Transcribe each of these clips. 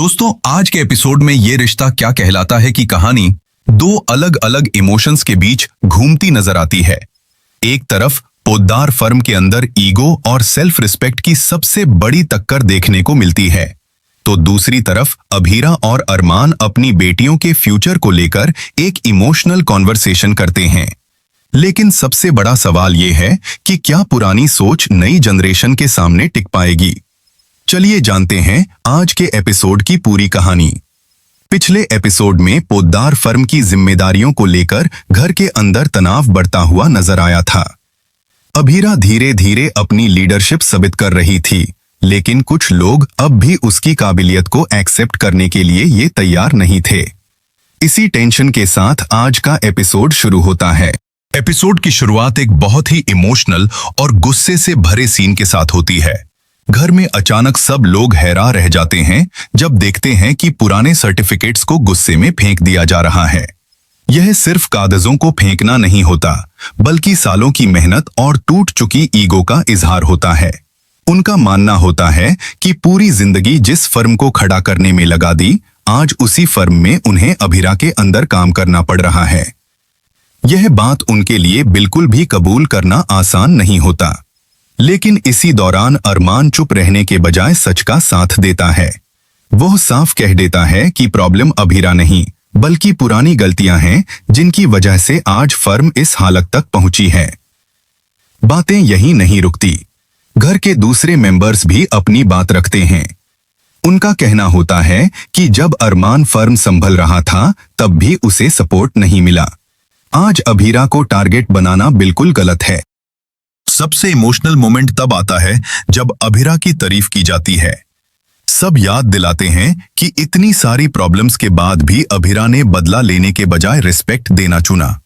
दोस्तों, आज के एपिसोड में ये रिश्ता क्या कहलाता है की कहानी दो अलग अलग इमोशंस के बीच घूमती नजर आती है। एक तरफ पोद्दार फर्म के अंदर ईगो और सेल्फ रिस्पेक्ट की सबसे बड़ी टक्कर देखने को मिलती है, तो दूसरी तरफ अभीरा और अरमान अपनी बेटियों के फ्यूचर को लेकर एक इमोशनल कॉन्वर्सेशन करते हैं। लेकिन सबसे बड़ा सवाल ये है कि क्या पुरानी सोच नई जनरेशन के सामने टिक पाएगी? चलिए जानते हैं आज के एपिसोड की पूरी कहानी। पिछले एपिसोड में पोद्दार फर्म की जिम्मेदारियों को लेकर घर के अंदर तनाव बढ़ता हुआ नजर आया था। अभीरा धीरे धीरे अपनी लीडरशिप साबित कर रही थी, लेकिन कुछ लोग अब भी उसकी काबिलियत को एक्सेप्ट करने के लिए ये तैयार नहीं थे। इसी टेंशन के साथ आज का एपिसोड शुरू होता है। एपिसोड की शुरुआत एक बहुत ही इमोशनल और गुस्से से भरे सीन के साथ होती है। घर में अचानक सब लोग हैरान रह जाते हैं जब देखते हैं कि पुराने सर्टिफिकेट्स को गुस्से में फेंक दिया जा रहा है। यह सिर्फ कागजों को फेंकना नहीं होता, बल्कि सालों की मेहनत और टूट चुकी ईगो का इजहार होता है। उनका मानना होता है कि पूरी जिंदगी जिस फर्म को खड़ा करने में लगा दी, आज उसी फर्म में उन्हें अभीरा के अंदर काम करना पड़ रहा है। यह बात उनके लिए बिल्कुल भी कबूल करना आसान नहीं होता। लेकिन इसी दौरान अरमान चुप रहने के बजाय सच का साथ देता है। वह साफ कह देता है कि प्रॉब्लम अभीरा नहीं, बल्कि पुरानी गलतियां हैं जिनकी वजह से आज फर्म इस हालत तक पहुंची है। बातें यहीं नहीं रुकती। घर के दूसरे मेंबर्स भी अपनी बात रखते हैं। उनका कहना होता है कि जब अरमान फर्म संभल रहा था तब भी उसे सपोर्ट नहीं मिला। आज अभीरा को टारगेट बनाना बिल्कुल गलत है। सबसे इमोशनल मोमेंट तब आता है जब अभीरा की तारीफ की जाती है। सब याद दिलाते हैं कि इतनी सारी प्रॉब्लम्स के बाद भी अभीरा ने बदला लेने के बजाय रिस्पेक्ट देना चुना।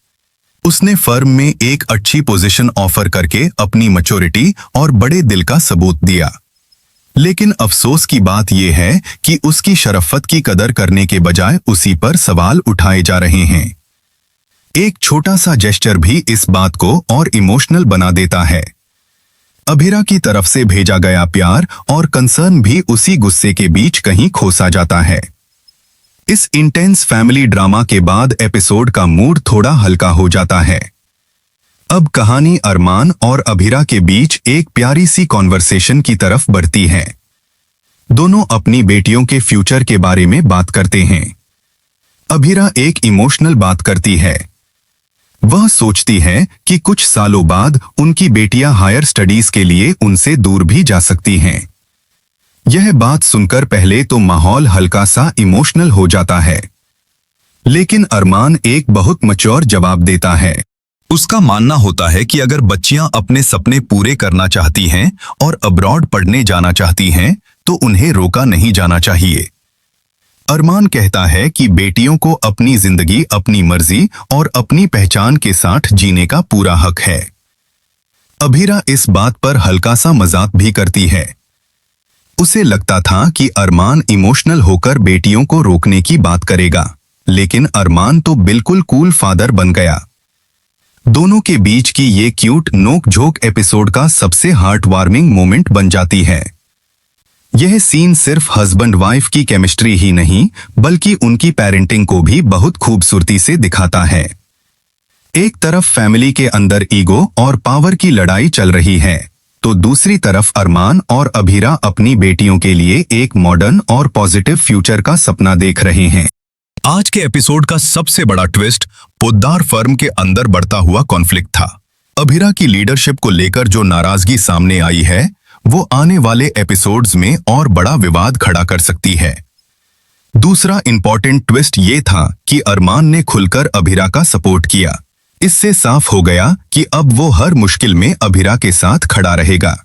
उसने फर्म में एक अच्छी पोजीशन ऑफर करके अपनी मैच्योरिटी और बड़े दिल का सबूत दिया। लेकिन अफसोस की बात यह है कि उसकी शरफत की कदर करने के बजाय उसी पर सवाल उठाए जा रहे हैं। एक छोटा सा जेस्चर भी इस बात को और इमोशनल बना देता है। अभीरा की तरफ से भेजा गया प्यार और कंसर्न भी उसी गुस्से के बीच कहीं खोसा जाता है। इस इंटेंस फैमिली ड्रामा के बाद एपिसोड का मूड थोड़ा हल्का हो जाता है। अब कहानी अरमान और अभीरा के बीच एक प्यारी सी कॉन्वर्सेशन की तरफ बढ़ती है। दोनों अपनी बेटियों के फ्यूचर के बारे में बात करते हैं। अभीरा एक इमोशनल बात करती है। वह सोचती है कि कुछ सालों बाद उनकी बेटियां हायर स्टडीज के लिए उनसे दूर भी जा सकती हैं। यह बात सुनकर पहले तो माहौल हल्का सा इमोशनल हो जाता है, लेकिन अरमान एक बहुत मैच्योर जवाब देता है। उसका मानना होता है कि अगर बच्चियां अपने सपने पूरे करना चाहती हैं और अब्रॉड पढ़ने जाना चाहती हैं, तो उन्हें रोका नहीं जाना चाहिए। अरमान कहता है कि बेटियों को अपनी जिंदगी अपनी मर्जी और अपनी पहचान के साथ जीने का पूरा हक है। अभीरा इस बात पर हल्का सा मजाक भी करती है। उसे लगता था कि अरमान इमोशनल होकर बेटियों को रोकने की बात करेगा, लेकिन अरमान तो बिल्कुल कूल फादर बन गया। दोनों के बीच की ये क्यूट नोक झोंक एपिसोड का सबसे हार्ट वार्मिंग मोमेंट बन जाती है। यह सीन सिर्फ हस्बैंड वाइफ की केमिस्ट्री ही नहीं, बल्कि उनकी पेरेंटिंग को भी बहुत खूबसूरती से दिखाता है। एक तरफ फैमिली के अंदर ईगो और पावर की लड़ाई चल रही है, तो दूसरी तरफ अरमान और अभीरा अपनी बेटियों के लिए एक मॉडर्न और पॉजिटिव फ्यूचर का सपना देख रहे हैं। आज के एपिसोड का सबसे बड़ा ट्विस्ट पोद्दार फर्म के अंदर बढ़ता हुआ कॉन्फ्लिक्ट था। अभीरा की लीडरशिप को लेकर जो नाराजगी सामने आई है, वो आने वाले एपिसोड्स में और बड़ा विवाद खड़ा कर सकती है। दूसरा इंपॉर्टेंट ट्विस्ट ये था कि अरमान ने खुलकर अभीरा का सपोर्ट किया। इससे साफ हो गया कि अब वो हर मुश्किल में अभीरा के साथ खड़ा रहेगा।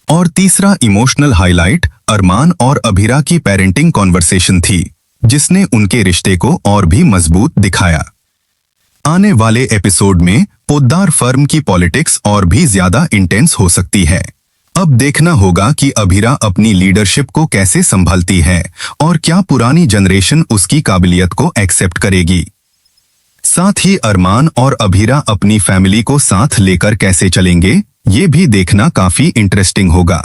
और तीसरा इमोशनल हाईलाइट अरमान और अभीरा की पेरेंटिंग कॉन्वर्सेशन थी, जिसने उनके रिश्ते को और भी मजबूत दिखाया। आने वाले एपिसोड में पोद्दार फर्म की पॉलिटिक्स और भी ज्यादा इंटेंस हो सकती है। अब देखना होगा कि अभीरा अपनी लीडरशिप को कैसे संभालती है और क्या पुरानी जनरेशन उसकी काबिलियत को एक्सेप्ट करेगी। साथ ही अरमान और अभीरा अपनी फैमिली को साथ लेकर कैसे चलेंगे, ये भी देखना काफी इंटरेस्टिंग होगा।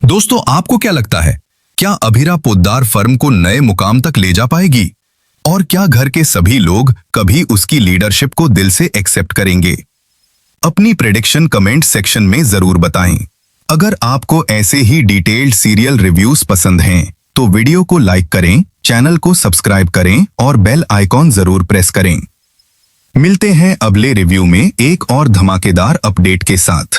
दोस्तों, आपको क्या लगता है क्या अभिरा पोद्दार फर्म को नए मुकाम तक ले जा पाएगी? और क्या घर के सभी लोग कभी उसकी लीडरशिप को दिल से एक्सेप्ट करेंगे? अपनी प्रेडिक्शन कमेंट सेक्शन में जरूर बताएं। अगर आपको ऐसे ही डिटेल्ड सीरियल रिव्यूज पसंद हैं, तो वीडियो को लाइक करें, चैनल को सब्सक्राइब करें और बेल आइकॉन जरूर प्रेस करें। मिलते हैं अगले रिव्यू में एक और धमाकेदार अपडेट के साथ।